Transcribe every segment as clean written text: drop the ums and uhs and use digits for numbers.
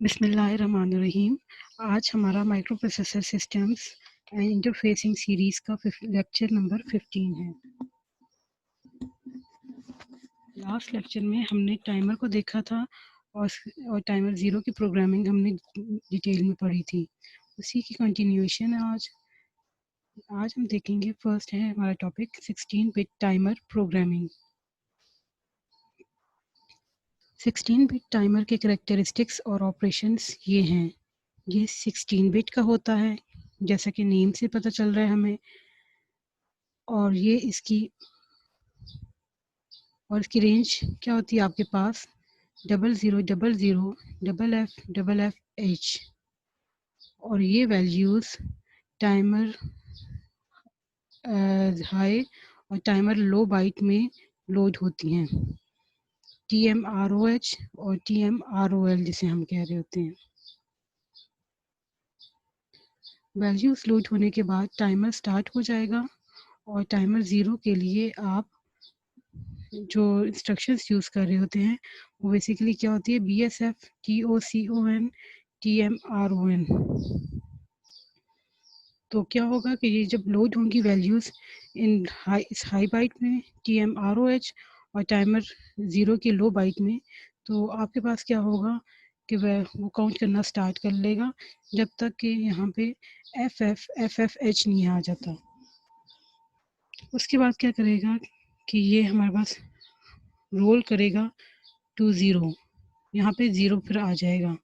बिस्मिल्लाहिर्रहमानिर्रहीम। आज हमारा micro processor systems and interfacing series का लेक्चर नंबर 15 है। लास्ट लेक्चर में हमने टाइमर को देखा था और टाइमर ज़ीरो की प्रोग्रामिंग हमने डिटेल में पढ़ी थी। उसी की कंटिन्यूएशन है आज हम देखेंगे। फर्स्ट है हमारा topic 16 bit timer programming. 16 bit timer के कैरेक्टरिस्टिक्स और ऑपरेशंस ये हैं। ये 16 बिट का होता है, जैसा कि नेम से पता चल रहा है हमें, और इसकी रेंज क्या होती है आपके पास 0000FFH। और ये वैल्यूज़ टाइमर हाई और टाइमर लो बाइट में लोड होती हैं, TMROH और TMROL जिसे हम कह रहे होते हैं। वैल्यूज़ लोड होने के बाद टाइमर स्टार्ट हो जाएगा और टाइमर ज़ीरो के लिए आप जो इंस्ट्रक्शंस यूज़ कर रहे होते हैं वो बेसिकली क्या होती है, BSF TOCON TMRON। तो क्या होगा कि ये जब लोड होंगी वैल्यूज़ इस हाई बाइट में TMROH और टाइमर ज़ीरो की लो बाइट में, तो आपके पास क्या होगा कि वो काउंट करना स्टार्ट कर लेगा जब तक कि यहाँ पे FFH नहीं आ जाता। उसके बाद क्या करेगा कि ये हमारे पास रोल करेगा टू ज़ीरो, यहाँ पे ज़ीरो फिर आ जाएगा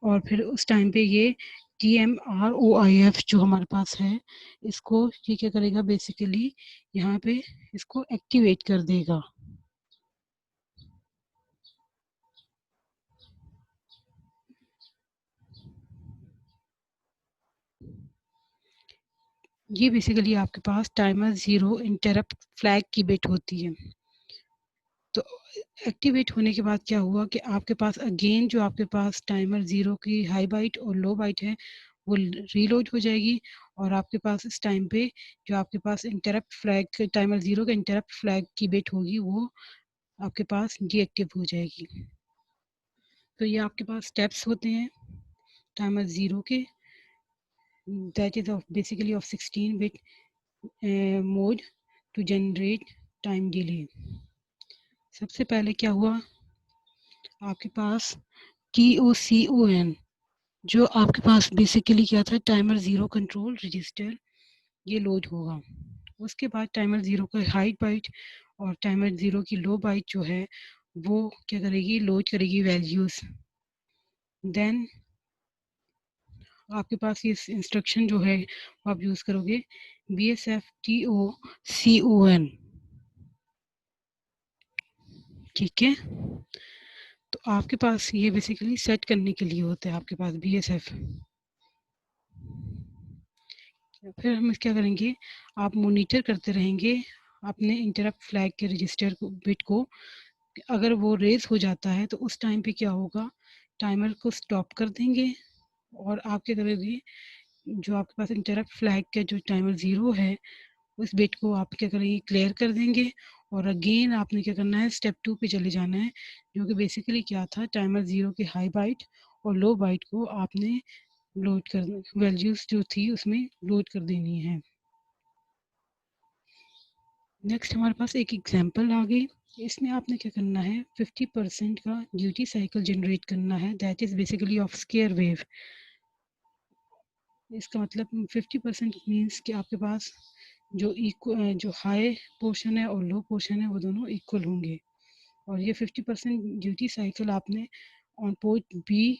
और फिर उस टाइम पे ये TMROIF जो हमारे पास है, इसको ये क्या करेगा बेसिकली यहाँ पे इसको एक्टिवेट कर देगा। ये बेसिकली आपके पास टाइमर ज़ीरो इंटरप्ट फ्लैग की बिट होती है। तो एक्टिवेट होने के बाद क्या हुआ कि आपके पास अगेन जो आपके पास टाइमर ज़ीरो की हाई बाइट और लो बाइट है वो रीलोड हो जाएगी और आपके पास इस टाइम पे जो आपके पास इंटरप्ट फ्लैग टाइमर ज़ीरो का इंटरप्ट फ्लैग की बिट होगी वो आपके पास डीएक्टिव हो जाएगी। तो ये आपके पास स्टेप्स होते हैं टाइमर ज़ीरो के, that is basically of 16 bit mode to generate time delay. सबसे पहले क्या हुआ, आपके पास TOCON जो आपके पास बेसिकली क्या था, टाइमर ज़ीरो कंट्रोल रजिस्टर, ये लोड होगा। उसके बाद टाइमर ज़ीरो का हाई बाइट और टाइमर ज़ीरो की लो बाइट जो है वो क्या करेगी, लोड करेगी वैल्यूज़। देन आपके पास ये इंस्ट्रक्शन जो है वो आप यूज़ करोगे BSF TOCON, ठीक है। तो आपके पास ये बेसिकली सेट करने के लिए होता है आपके पास BSF। फिर हम क्या करेंगे, आप मॉनिटर करते रहेंगे अपने इंटरप्ट फ्लैग के रजिस्टर को बिट को। अगर वो रेज हो जाता है तो उस टाइम पे क्या होगा, टाइमर को स्टॉप कर देंगे और आप क्या करोगे, जो आपके पास इंटरप्ट फ्लैग का जो टाइमर ज़ीरो है उस बिट को आप क्या करेंगे, क्लियर कर देंगे और अगेन आपने क्या करना है, स्टेप 2 पे चले जाना है, जो कि बेसिकली क्या था, टाइमर ज़ीरो के हाई बाइट और लो बाइट को आपने लोड कर वैल्यूज़ जो थी उसमें लोड कर देनी है। नेक्स्ट हमारे पास एक एग्जांपल आ गई। इसमें आपने क्या करना है, 50% का ड्यूटी साइकिल जनरेट करना है, that is basically of square wave. इसका मतलब 50% मीन्स कि आपके पास जो हाई पोर्शन है और लो पोर्शन है वो दोनों इक्वल होंगे। और ये 50% ड्यूटी साइकिल आपने ऑन पोर्ट बी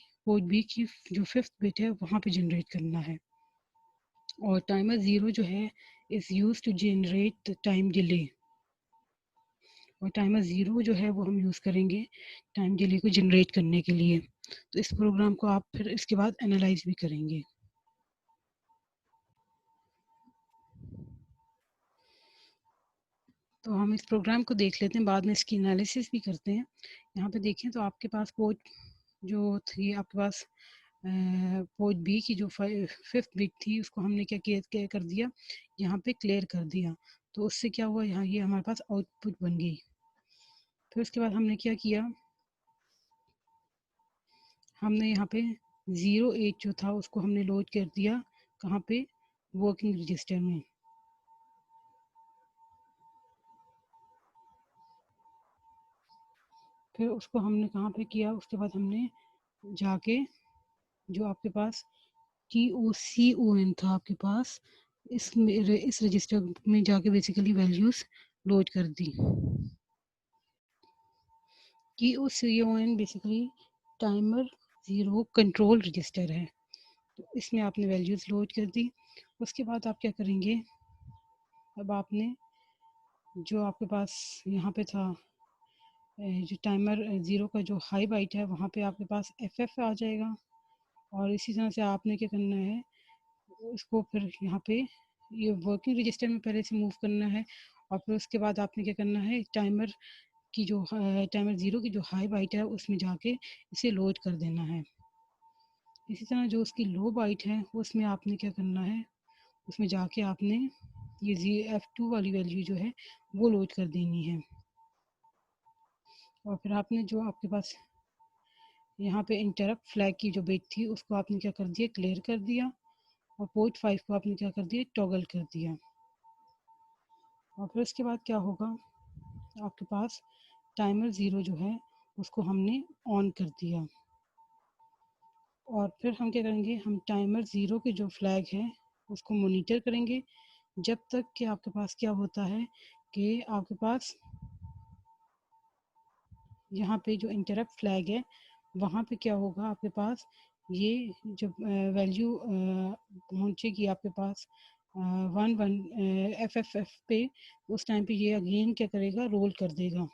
की जो फिफ्थ बिट है वहाँ पे जनरेट करना है। और टाइमर ज़ीरो जो है is use to generate the time delay, और टाइमर ज़ीरो जो है वो हम यूज़ करेंगे टाइम डिले को जनरेट करने के लिए। तो इस प्रोग्राम को आप फिर इसके बाद एनालाइज भी करेंगे। तो हम इस प्रोग्राम को देख लेते हैं, बाद में इसकी एनालिसिस भी करते हैं। यहाँ पे देखें तो आपके पास पोर्ट जो थी आपके पास पोर्ट बी की जो फिफ्थ बिट थी उसको हमने क्या कर दिया, यहाँ पे क्लियर कर दिया। तो उससे क्या हुआ, यहाँ ये हमारे पास आउटपुट बन गई। फिर उसके बाद हमने क्या किया, हमने यहाँ पे 08 जो था उसको हमने लोड कर दिया कहाँ पे, वर्किंग रजिस्टर में। फिर उसको हमने कहाँ पे किया, उसके बाद हमने जाके जो आपके पास TOCON था आपके पास, इस रजिस्टर में जाके बेसिकली वैल्यूज लोड कर दी। TOCON basically timer zero control register है, तो इसमें आपने वैल्यूज लोड कर दी। उसके बाद आप क्या करेंगे, अब आपने जो आपके पास यहाँ पे था जो टाइमर ज़ीरो का जो हाई बाइट है वहाँ पे आपके पास FF आ जाएगा, और इसी तरह से आपने क्या करना है, इसको फिर यहाँ पे ये वर्किंग रजिस्टर में पहले से मूव करना है, और फिर उसके बाद आपने क्या करना है, टाइमर की जो टाइमर ज़ीरो की जो हाई बाइट है उसमें जाके इसे लोड कर देना है। इसी तरह जो उसकी लो बाइट है उसमें आपने क्या करना है, उसमें जाके आपने ये F2 वाली वैल्यू जो है वो लोड कर देनी है। और फिर आपने जो आपके पास यहाँ पे इंटरप्ट फ्लैग की जो बिट थी उसको आपने क्या कर दिया, क्लियर कर दिया, और पोर्ट 5 को आपने क्या कर दिया, टॉगल कर दिया। और फिर उसके बाद क्या होगा, आपके पास टाइमर ज़ीरो जो है उसको हमने ऑन कर दिया। और फिर हम क्या करेंगे, हम टाइमर ज़ीरो के जो फ्लैग है उसको मॉनिटर करेंगे जब तक कि आपके पास क्या होता है कि आपके पास यहाँ पे जो इंटरप्ट फ्लैग है वहाँ पे क्या होगा, आपके पास ये जब वैल्यू पहुँचेगी आपके पास 11 FFF पे, उस टाइम पे ये अगेन क्या करेगा, रोल कर देगा।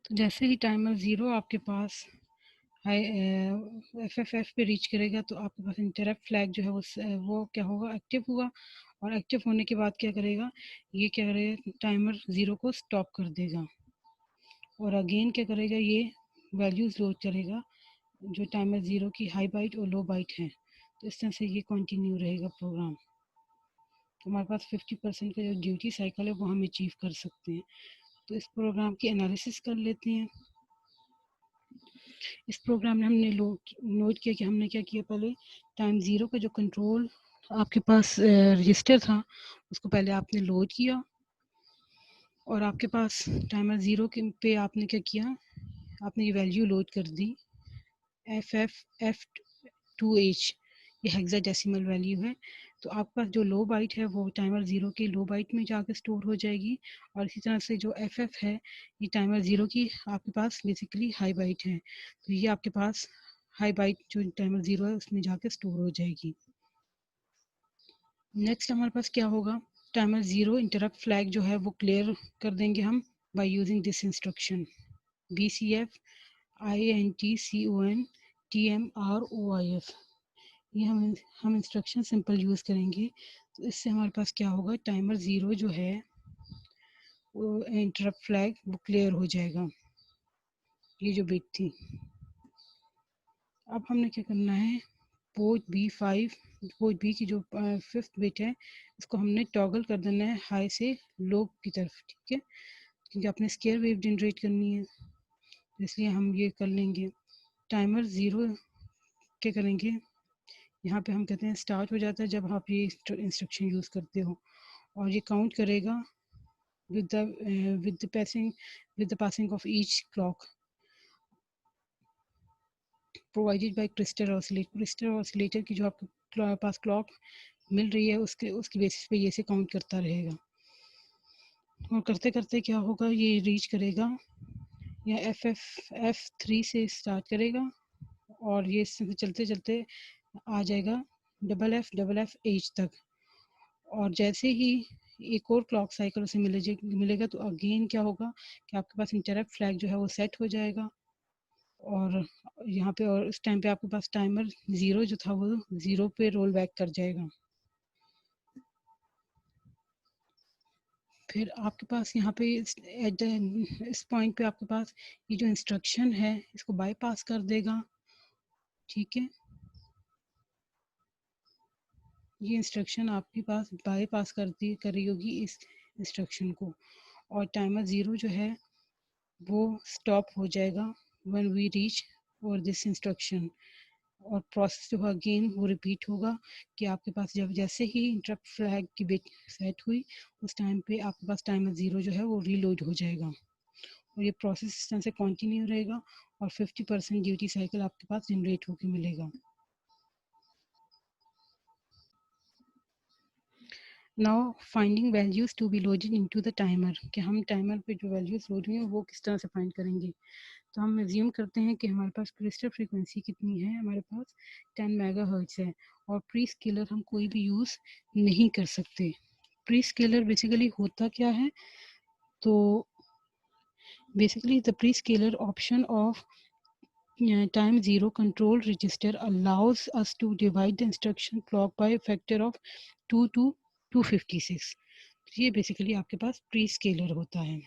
तो जैसे ही टाइमर ज़ीरो आपके पास हाई FFF पे रीच करेगा तो आपके पास इंटरप्ट फ्लैग जो है वो क्या होगा, एक्टिव होगा, और एक्टिव होने के बाद क्या करेगा, ये क्या करेगा, टाइमर ज़ीरो को स्टॉप कर देगा, और अगेन क्या करेगा, ये वैल्यूज़ लोड करेगा जो टाइमर ज़ीरो की हाई बाइट और लो बाइट है। तो इस तरह से ये कंटिन्यू रहेगा प्रोग्राम। तो हमारे पास 50% का जो ड्यूटी साइकिल है वो हम अचीव कर सकते हैं। तो इस प्रोग्राम की एनालिसिस कर लेते हैं। इस प्रोग्राम में हमने नोट किया कि हमने क्या किया, पहले टाइम ज़ीरो का जो कंट्रोल आपके पास रजिस्टर था उसको पहले आपने लोड किया, और आपके पास टाइमर ज़ीरो के पे आपने क्या किया, आपने ये वैल्यू लोड कर दी FFF2H, ये हेक्साडेसिमल वैल्यू है। तो आपका जो लो बाइट है वो टाइमर ज़ीरो की लो बाइट में जाकर स्टोर हो जाएगी, और इसी तरह से जो FF है ये टाइमर ज़ीरो की आपके पास बेसिकली हाई बाइट है, तो ये आपके पास हाई बाइट जो टाइमर ज़ीरो है उसमें जाकर स्टोर हो जाएगी। नेक्स्ट हमारे पास क्या होगा, टाइमर ज़ीरो इंटरप्ट फ्लैग जो है वो क्लियर कर देंगे हम by using this instruction BCF INTCON TMROIF। ये हम इंस्ट्रक्शन सिंपल यूज़ करेंगे, तो इससे हमारे पास क्या होगा, टाइमर ज़ीरो जो है वो इंटरप्ट फ्लैग वो क्लियर हो जाएगा, ये जो बिट थी। अब हमने क्या करना है, पोर्ट B5, पोर्ट बी की जो 5th बिट है इसको हमने टॉगल कर देना है हाई से लो की तरफ, ठीक है, क्योंकि आपने स्केयर वेव जनरेट करनी है, इसलिए हम ये कर लेंगे। टाइमर ज़ीरो क्या करेंगे, यहाँ पे हम कहते हैं स्टार्ट हो जाता है जब आप ये इंस्ट्रक्शन यूज़ करते हो, और ये काउंट करेगा with the with the passing of each clock provided by crystal oscillator। crystal oscillator की जो आपके पास क्लॉक मिल रही है उसकी बेसिस पे ये से काउंट करता रहेगा, और करते करते क्या होगा, ये रीच करेगा या FFF3 से स्टार्ट करेगा, और ये चलते चलते आ जाएगा FFH तक, और जैसे ही एक और क्लॉक साइकिल उसे मिलेगा तो अगेन क्या होगा कि आपके पास इंटरप्ट फ्लैग जो है वो सेट हो जाएगा, और यहाँ पे और इस टाइम पे आपके पास टाइमर ज़ीरो जो था वो ज़ीरो पे रोल बैक कर जाएगा। फिर आपके पास यहाँ पे इस पॉइंट पे आपके पास ये जो इंस्ट्रक्शन है इसको बाईपास कर देगा, ठीक है, ये इंस्ट्रक्शन आपके पास बाईपास कर रही होगी इस इंस्ट्रक्शन को, और टाइमर ज़ीरो जो है वो स्टॉप हो जाएगा व्हेन वी रीच और दिस इंस्ट्रक्शन, और प्रोसेस जो है अगेन वो रिपीट होगा कि आपके पास जब जैसे ही इंटरप्ट फ्लैग की बिट सेट हुई उस टाइम पे आपके पास टाइमर 0 जो है वो रीलोड हो जाएगा, और ये प्रोसेस इस तरह से कंटिन्यू रहेगा और 50% ड्यूटी साइकिल आपके पास जनरेट होकर मिलेगा। Now finding values to be loaded into the timer, कि हम टाइमर पे जो वैल्यूज लोड हुई हैं वो किस तरह से फाइंड करेंगे। तो हम एज्यूम करते हैं कि हमारे पास क्रिस्टल फ्रीक्वेंसी कितनी है, हमारे पास 10 मेगाहर्ट्ज है, और प्री स्केलर हम कोई भी यूज़ नहीं कर सकते। प्री स्केलर बेसिकली होता क्या है, तो basically the pre scalar option of time zero control register allows us to divide the instruction clock by a factor of 2 to 256। ये बेसिकली आपके पास प्री स्केलर होता है।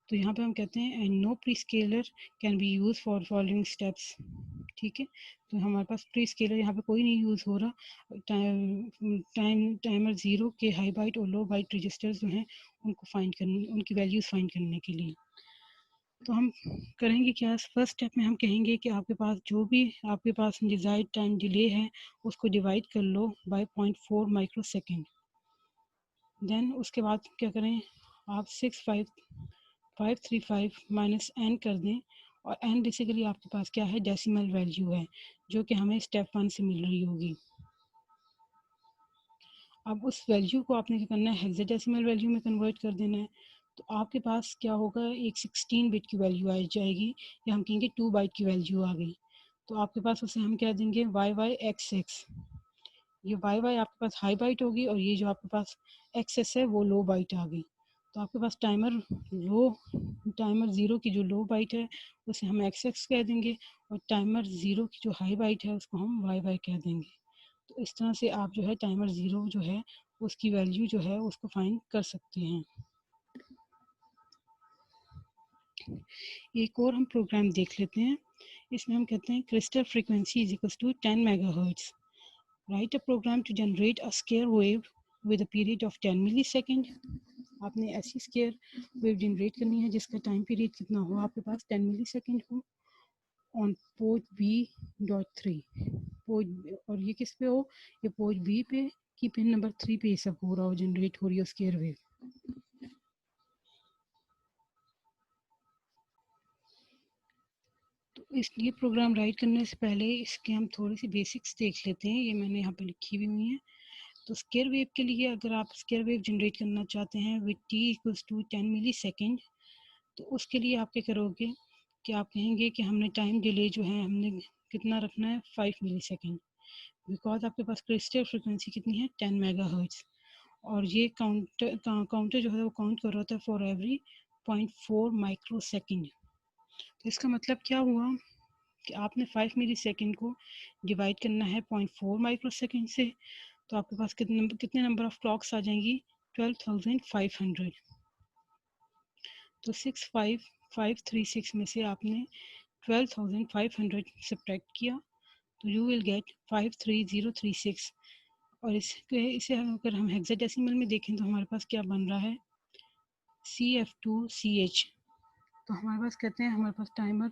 तो यहाँ पे हम कहते हैं and no prescaler can be use for following steps. ठीक है, तो हमारे पास प्री स्केलर यहाँ पे कोई नहीं यूज़ हो रहा। टाइमर ज़ीरो के हाई बाइट और लो बाइट रजिस्टर्स जो हैं उनको फाइंड करने, उनकी वैल्यूज़ फाइंड करने के लिए तो हम करेंगे क्या, फर्स्ट स्टेप में हम कहेंगे कि आपके पास जो भी आपके पास डिजायर्ड टाइम डिले है उसको डिवाइड कर लो बाय 0.4 माइक्रो सेकेंड। देन उसके बाद क्या करें, आप 65535 माइनस एन कर दें, और एन बेसिकली आपके पास क्या है, डेसिमल वैल्यू है जो कि हमें स्टेप 1 से मिल रही होगी। अब उस वैल्यू को आपने क्या करना है, हेक्साडेसिमल वैल्यू में कन्वर्ट कर देना है। तो आपके पास क्या होगा, एक 16 बिट की वैल्यू आ जाएगी, या हम कहेंगे 2 बाइट की वैल्यू आ गई। तो आपके पास उसे हम कह देंगे वाई वाई एक्स एक्स। ये वाई वाई आपके पास हाई बाइट होगी, और ये जो आपके पास एक्स एस है वो लो बाइट आ गई। तो आपके पास टाइमर ज़ीरो की जो लो बाइट है उसे हम एक्स एक्स कह देंगे, और टाइमर ज़ीरो की जो हाई बाइट है उसको हम वाई वाई कह देंगे। तो इस तरह से आप जो है टाइमर ज़ीरो जो है उसकी वैल्यू जो है उसको फाइंड कर सकते हैं। एक और हम प्रोग्राम देख लेते हैं। इसमें हम कहते हैं crystal frequency is equals to 10 megahertz. Right a program to generate a square wave with a period of 10 millisecond. आपने ऐसी स्क्वायर वेव जनरेट करनी है जिसका टाइम पीरियड कितना हो, आपके पास 10 मिलीसेकंड हो, ऑन पोर्ट B.3 पोर्ट, और ये किस पे हो, ये पोर्ट बी पे की पिन नंबर 3 पे ये सब हो रहा हो, जनरेट हो रही है स्क्वायर वेव। तो इसलिए प्रोग्राम राइट करने से पहले इसके हम थोड़ी सी बेसिक्स देख लेते हैं, ये मैंने यहाँ पे लिखी भी हुई है। तो स्क्वायर वेव के लिए अगर आप स्क्वायर वेव जनरेट करना चाहते हैं with t equals to 10 millisecond, तो उसके लिए आप क्या करोगे कि आप कहेंगे कि हमने टाइम डिले जो है हमने कितना रखना है, 5 मिली सेकेंड, बिकॉज आपके पास क्रिस्टल फ्रिक्वेंसी कितनी है, 10 मेगाहर्ट्ज, और ये काउंटर जो है वो काउंट कर रहा था फॉर एवरी 0.4 माइक्रो सेकेंड। तो इसका मतलब क्या हुआ कि आपने 5 मिली सेकेंड को डिवाइड करना है 0.4 माइक्रो सेकेंड से, तो आपके पास कितने नंबर ऑफ क्लॉक्स आ जाएंगी, 12,500। तो 65536 में से आपने 12,500 सब्ट्रैक्ट किया, तो यू विल गेट 53036। और इसे अगर हम हेक्साडेसिमल में देखें तो हमारे पास क्या बन रहा है, CF2CH। तो हमारे पास कहते हैं हमारे पास टाइमर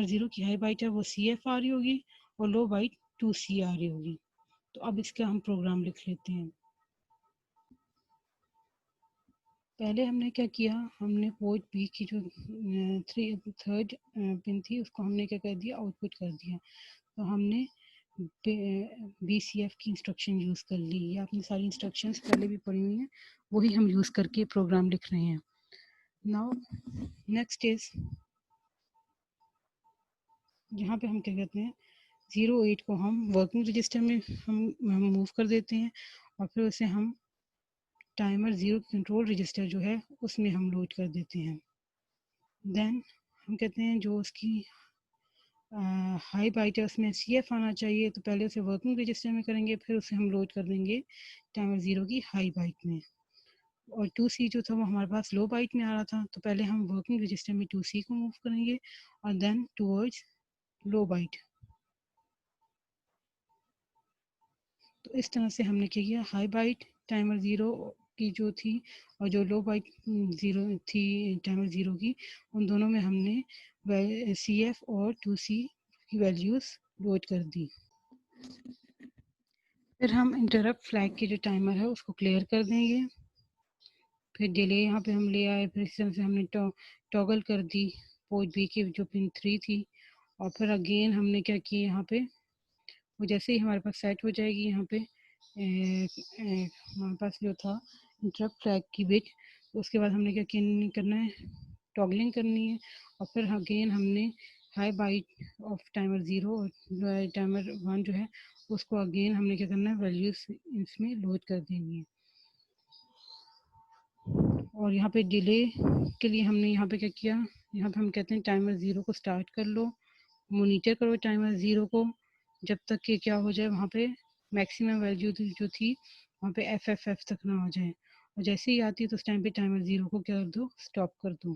ज़ीरो की हाई बाइट है वो CF आ रही होगी, और लो बाइट 2C आ रही होगी। तो अब इसका हम प्रोग्राम लिख लेते हैं। पहले हमने क्या किया, हमने पोर्ट बी की जो थर्ड पिन थी उसको हमने क्या कर दिया, आउटपुट कर दिया। तो हमने BCF की इंस्ट्रक्शन यूज़ कर ली, ये आपने सारी इंस्ट्रक्शंस पहले भी पढ़ी हुई हैं, वही हम यूज़ करके प्रोग्राम लिख रहे हैं। नाउ नेक्स्ट इज, यहाँ पे हम क्या कहते हैं, 08 को हम वर्किंग रजिस्टर में हम मूव कर देते हैं, और फिर उसे हम टाइमर ज़ीरो कंट्रोल रजिस्टर जो है उसमें हम लोड कर देते हैं। देन हम कहते हैं जो उसकी हाई बाइट है उसमें CF आना चाहिए, तो पहले उसे वर्किंग रजिस्टर में करेंगे, फिर उसे हम लोड कर देंगे टाइमर ज़ीरो की हाई बाइट में। और 2C जो था वो हमारे पास लो बाइट में आ रहा था, तो पहले हम वर्किंग रजिस्टर में 2C को मूव करेंगे और देन टूवर्ड्स लो बाइट। तो इस तरह से हमने क्या किया, हाई बाइट टाइमर ज़ीरो की जो थी और जो लो बाइट ज़ीरो थी टाइमर ज़ीरो की, उन दोनों में हमने CF और 2C की वैल्यूज़ लोड कर दी। फिर हम इंटरप्ट फ्लैग की जो टाइमर है उसको क्लियर कर देंगे। फिर डिले यहाँ पे हम ले आए, फिर इस तरह से हमने टॉगल कर दी पोर्ट बी की जो पिन 3 थी, और फिर अगेन हमने क्या किया, यहाँ पे वो जैसे ही हमारे पास सेट हो जाएगी यहाँ पे हमारे पास जो था इंटरप्ट फ्लैग की बिट, उसके बाद हमने क्या करना है, टॉगलिंग करनी है। और फिर अगेन हमने high byte of timer zero और टाइमर वन जो है उसको अगेन हमने क्या करना है, वैल्यूज इसमें लोड कर देनी है। और यहाँ पे डिले के लिए हमने यहाँ पे क्या किया, यहाँ पे हम कहते हैं टाइमर ज़ीरो को स्टार्ट कर लो, मॉनिटर करो टाइमर ज़ीरो को जब तक कि क्या हो जाए, वहाँ पे मैक्सिमम वैल्यू जो थी वहाँ पे FFF तक ना हो जाए, और जैसे ही आती है तो उस टाइम पे टाइमर ज़ीरो को क्या कर दो, स्टॉप कर दो।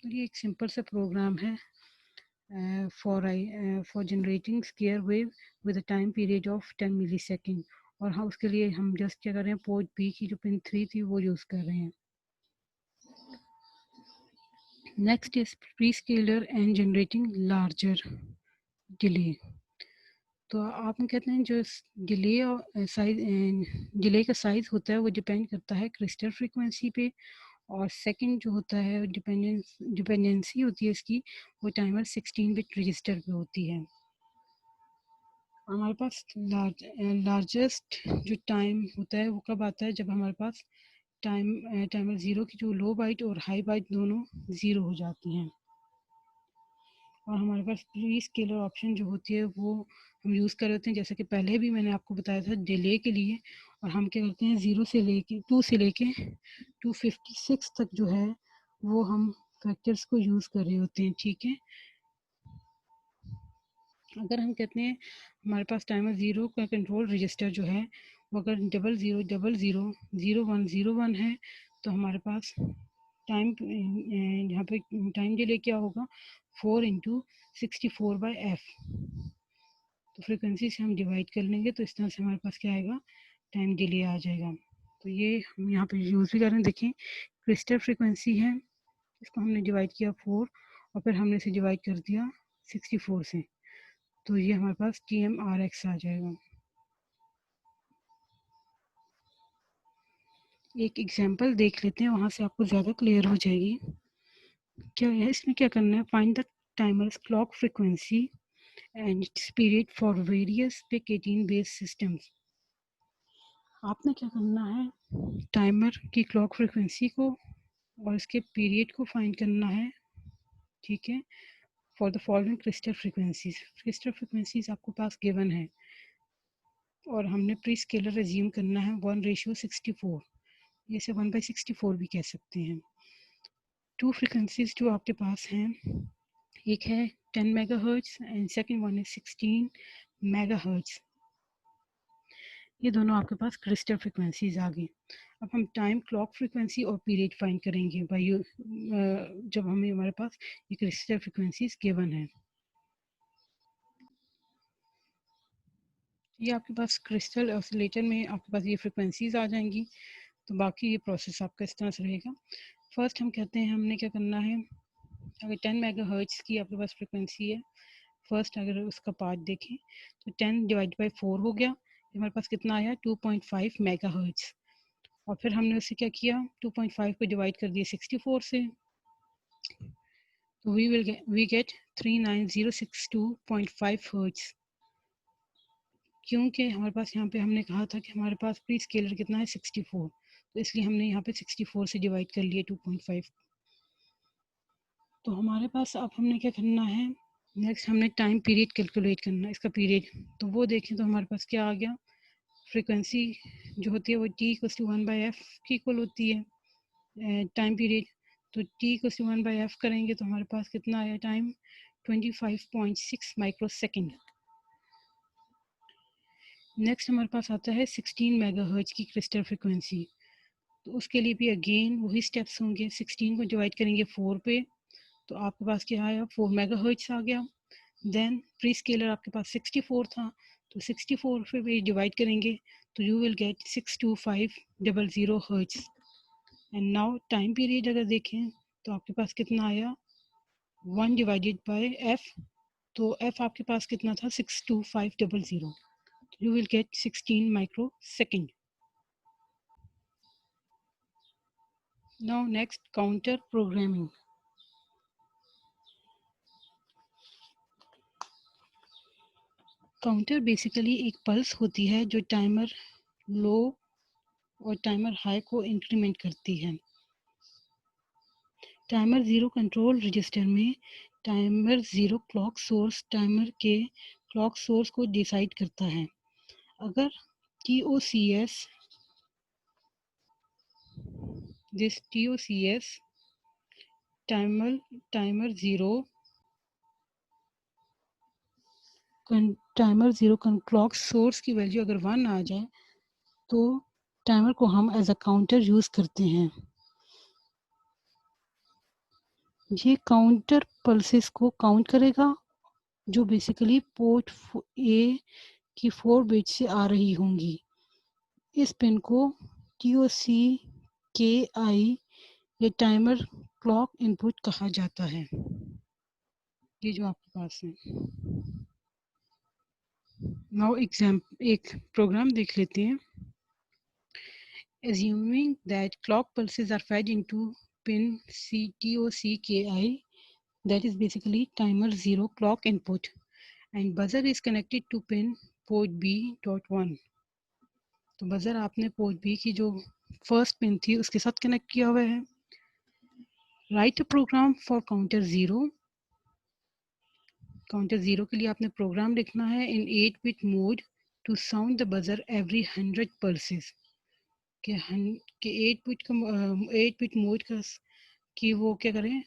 तो ये एक सिंपल सा प्रोग्राम है for generating square wave with a time period of 10 millisecond. और हाँ, उसके लिए हम जस्ट क्या कर रहे हैं, पोर्ट बी की जो पिन 3 थी वो यूज़ कर रहे हैं। Next is pre-scalar and generating larger delay. तो आप कहते हैं जो डिले और साइज डिले का साइज होता है वो डिपेंड करता है क्रिस्टल फ्रीक्वेंसी पे, और सेकंड जो होता है डिपेंडेंसी होती है इसकी, वो टाइमर 16 बिट रजिस्टर पे होती है। हमारे पास लार्जेस्ट जो टाइम होता है वो कब आता है, जब हमारे पास टाइमर ज़ीरो की जो लो बाइट और हाई बाइट दोनों ज़ीरो हो जाती हैं। और हमारे पास प्री स्केलर ऑप्शन जो होती है वो हम यूज़ कर लेते हैं, जैसे कि पहले भी मैंने आपको बताया था डिले के लिए। और हम क्या करते हैं, 0 से लेके 2 से लेके 256 तक जो है वो हम फैक्टर्स को यूज़ कर रहे होते हैं, ठीक है। अगर हम कहते हैं हमारे पास टाइमर ज़ीरो का कंट्रोल रजिस्टर जो है वो अगर 00000101 है, तो हमारे पास टाइम यहाँ पे टाइम डिले क्या होगा, 4 इंटू 64/f। तो फ्रिक्वेंसी से हम डिवाइड कर लेंगे तो इस तरह से हमारे पास क्या आएगा, टाइम डिले आ जाएगा। तो ये हम यहाँ पे यूज़ भी कर रहे हैं। देखें, क्रिस्टल फ्रिक्वेंसी है, इसको हमने डिवाइड किया 4 और फिर हमने इसे डिवाइड कर दिया 64 से, तो ये हमारे पास TMRX आ जाएगा। एक एग्जांपल देख लेते हैं, वहाँ से आपको ज़्यादा क्लियर हो जाएगी। क्या है इसमें, क्या करना है, find the timers clock frequency and it's period for various PIC 18 base systems. आपने क्या करना है, टाइमर की क्लॉक फ्रीक्वेंसी को और इसके पीरियड को फाइंड करना है, ठीक है, for the following crystal frequencies. Crystal frequencies आपको पास गिवन है और हमने प्री स्केलर एज्यूम करना है 1:64, जैसे 1/64 भी कह सकते हैं। टू फ्रीक्वेंसीज जो आपके पास हैं, एक है 10 मेगाहर्ट्ज एंड सेकंड वन है 16 मेगाहर्ट्ज। ये दोनों आपके पास क्रिस्टल फ्रीक्वेंसीज आ गई। अब हम टाइम क्लॉक फ्रीक्वेंसी और पीरियड फाइंड करेंगे बाई जब हमें हमारे पास ये क्रिस्टल फ्रीक्वेंसीज गिवन है। ये आपके पास क्रिस्टल ऑसिलेटर में आपके पास ये फ्रीक्वेंसीज आ जाएंगी। तो बाकी ये प्रोसेस आपका इस तरह से रहेगा। फर्स्ट हम कहते हैं हमने क्या करना है, अगर 10 मेगाहर्ट्ज की आपके पास फ्रीक्वेंसी है, फर्स्ट अगर उसका पार्ट देखें तो 10 डिवाइड बाई 4 हो गया, हमारे पास कितना आया 2.5 मेगाहर्ट्ज। और फिर हमने उसे क्या किया, 2.5 को डिवाइड कर दिया 64 से, तो वी गेट 39062.5 हर्ट्ज। क्योंकि हमारे पास यहाँ पे हमने कहा था कि हमारे पास प्री स्केलर कितना है 64, तो इसलिए हमने यहाँ पे 64 से डिवाइड कर लिया 2.5। तो हमारे पास अब हमने क्या करना है, नेक्स्ट हमने टाइम पीरियड कैलकुलेट करना है, इसका पीरियड। तो वो देखें तो हमारे पास क्या आ गया, फ्रीक्वेंसी जो होती है वो T=1/f की इक्वल होती है टाइम पीरियड। तो T=1/f करेंगे तो हमारे पास कितना आया टाइम, 25.6 माइक्रोसेकंड। नेक्स्ट हमारे पास आता है 16 मेगाहर्ट्ज की क्रिस्टल फ्रीक्वेंसी। तो उसके लिए भी अगेन वही स्टेप्स होंगे, 16 को डिवाइड करेंगे 4 पे, तो आपके पास क्या आया 4 मेगाहर्ट्ज आ गया। देन प्री स्केलर आपके पास 64 था, तो 64 पे डिवाइड करेंगे तो you will get 62500 hertz. And now time period अगर देखें तो आपके पास कितना आया 1 डिवाइडेड बाय एफ, तो एफ आपके पास कितना था 62500, you will get 16 microsecond. Now next, counter programming. Counter basically एक पल्स होती है जो टाइमर लो और टाइमर हाई को इंक्रीमेंट करती है। टाइमर ज़ीरो कंट्रोल रजिस्टर में timer zero clock source timer के क्लॉक सोर्स को डिसाइड करता है। अगर TOCS timer zero clock source की वैल्यू अगर 1 आ जाए तो टाइमर को हम एज अ काउंटर यूज़ करते हैं। ये काउंटर पल्सेस को काउंट करेगा जो बेसिकली पोर्ट ए की 4 बिट से आ रही होंगी। इस पिन को TOCKI या टाइमर क्लॉक इनपुट कहा जाता है। ये जो आपके पास है। नाउ एक प्रोग्राम देख लेते हैं। Assuming that clock pulses are fed into pin TOCKI, that is basically timer 0 clock input, and buzzer is connected to pin port B.1. तो बजर आपने पोर्ट बी की जो फर्स्ट पिन थी उसके साथ कनेक्ट किया हुआ है। Write a program for counter zero. Counter zero के लिए आपने प्रोग्राम लिखना है in 8 bit mode to sound the buzzer every 100 pulses. कि 8 बिट मोड का कि वो क्या करें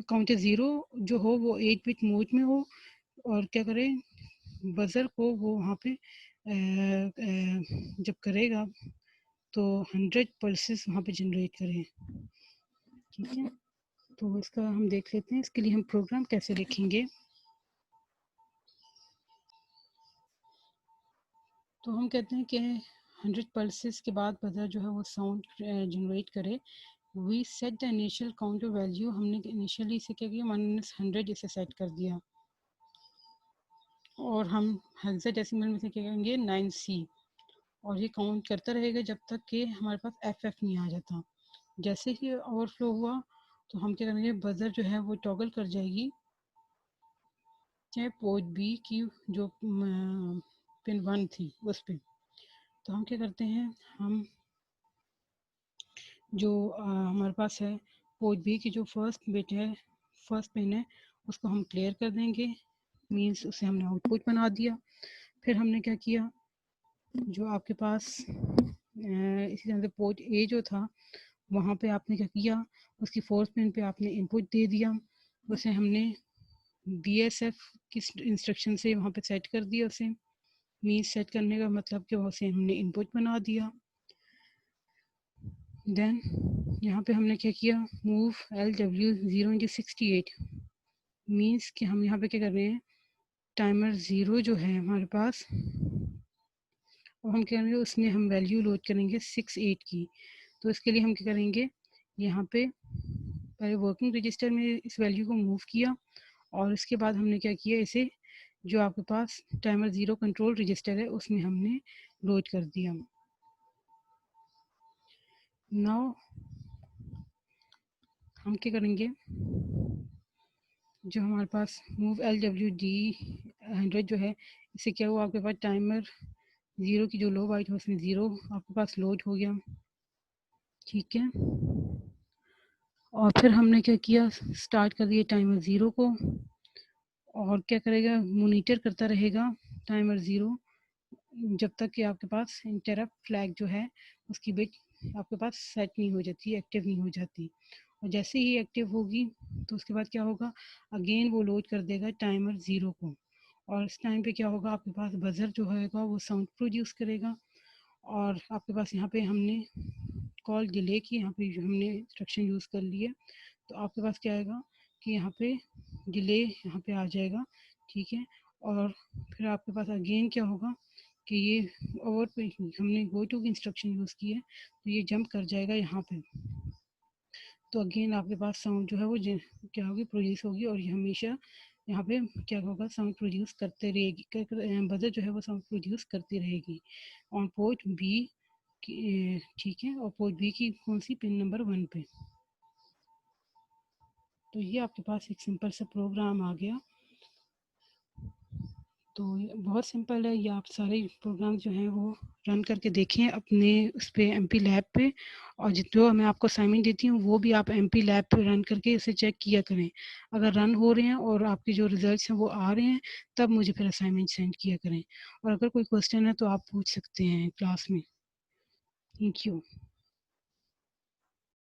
काउंटर ज़ीरो जो हो वो 8 बिट मोड में हो और क्या करें बजर को वो वहाँ पे जब करेगा तो 100 पल्सेस वहाँ पे जनरेट करें। ठीक है, तो इसका हम देख लेते हैं इसके लिए हम प्रोग्राम कैसे लिखेंगे। तो हम कहते हैं कि 100 पल्सेस के बाद बजर जो है वो साउंड जनरेट करे। We set the initial counter value, हमने इनिशियली इसे क्या किया 100 इसे सेट कर दिया और हम हेक्साडेसिमल में से क्या करेंगे 9C और ये काउंट करता रहेगा जब तक कि हमारे पास FF नहीं आ जाता। जैसे ही ओवरफ्लो हुआ तो हम क्या करेंगे बजर जो है वो टॉगल कर जाएगी चाहे पोर्ट बी की जो पिन 1 थी उस पर। तो हम क्या करते हैं हम जो हमारे पास है पोर्ट बी की जो फर्स्ट बिट है फर्स्ट पिन है उसको हम क्लियर कर देंगे, मींस उसे हमने आउटपुट बना दिया। फिर हमने क्या किया जो आपके पास इसी तरह से पोर्ट ए जो था वहाँ पे आपने क्या किया उसकी फोर्थ पिन पे आपने इनपुट दे दिया, उसे हमने BSF की इंस्ट्रक्शन से वहाँ पे सेट कर दिया उसे, मीन्स सेट करने का मतलब कि उसे हमने इनपुट बना दिया। देन यहाँ पे हमने क्या किया मूव LW 0x68, मीन्स कि हम यहाँ पे क्या कर रहे हैं टाइमर ज़ीरो जो है हमारे पास और हम क्या करेंगे उसमें हम वैल्यू लोड करेंगे 68 की। तो इसके लिए हम क्या करेंगे यहाँ पे पहले वर्किंग रजिस्टर में इस वैल्यू को मूव किया और इसके बाद हमने क्या किया इसे जो आपके पास टाइमर ज़ीरो कंट्रोल रजिस्टर है उसमें हमने लोड कर दिया। नाउ हम क्या करेंगे जो हमारे पास मूव LWD 100 जो है इससे क्या हुआ आपके पास टाइमर ज़ीरो की जो लो बाइट है उसमें ज़ीरो आपके पास लोड हो गया। ठीक है, और फिर हमने क्या किया स्टार्ट कर दिया टाइमर ज़ीरो को और क्या करेगा मॉनिटर करता रहेगा टाइमर ज़ीरो जब तक कि आपके पास इंटरप्ट फ्लैग जो है उसकी बिट आपके पास सेट नहीं हो जाती, एक्टिव नहीं हो जाती। और जैसे ही एक्टिव होगी तो उसके बाद क्या होगा अगेन वो लोड कर देगा टाइमर ज़ीरो को और इस टाइम पे क्या होगा आपके पास बजर जो होगा वो साउंड प्रोड्यूस करेगा और आपके पास यहाँ पे हमने कॉल डिले की यहाँ पे हमने इंस्ट्रक्शन यूज़ कर ली है तो आपके पास क्या आएगा कि यहाँ पे डिले यहाँ पे आ जाएगा ठीक है। और फिर आपके पास अगेन क्या होगा कि ये ओवर पे हमने गो टू की इंस्ट्रक्शन यूज़ की है, तो ये जंप कर जाएगा यहाँ पे। तो अगेन आपके पास साउंड जो है वो क्या होगी, प्रोड्यूस होगी, और ये हमेशा यहाँ पे क्या होगा, साउंड प्रोड्यूस करते रहेगी, बजर जो है वो साउंड प्रोड्यूस करती रहेगी ऑन पोर्ट बी, ठीक है, और पोर्ट बी की कौन सी, पिन नंबर 1 पे। तो ये आपके पास एक सिंपल सा प्रोग्राम आ गया। तो बहुत सिंपल है, ये आप सारे प्रोग्राम जो हैं वो रन करके देखें अपने उस पर MP लैब पे, और जो मैं आपको असाइनमेंट देती हूँ वो भी आप MP लैब पे रन करके इसे चेक किया करें। अगर रन हो रहे हैं और आपके जो रिजल्ट्स हैं वो आ रहे हैं, तब मुझे फिर असाइनमेंट सेंड किया करें। और अगर कोई क्वेश्चन है तो आप पूछ सकते हैं क्लास में। Thank you.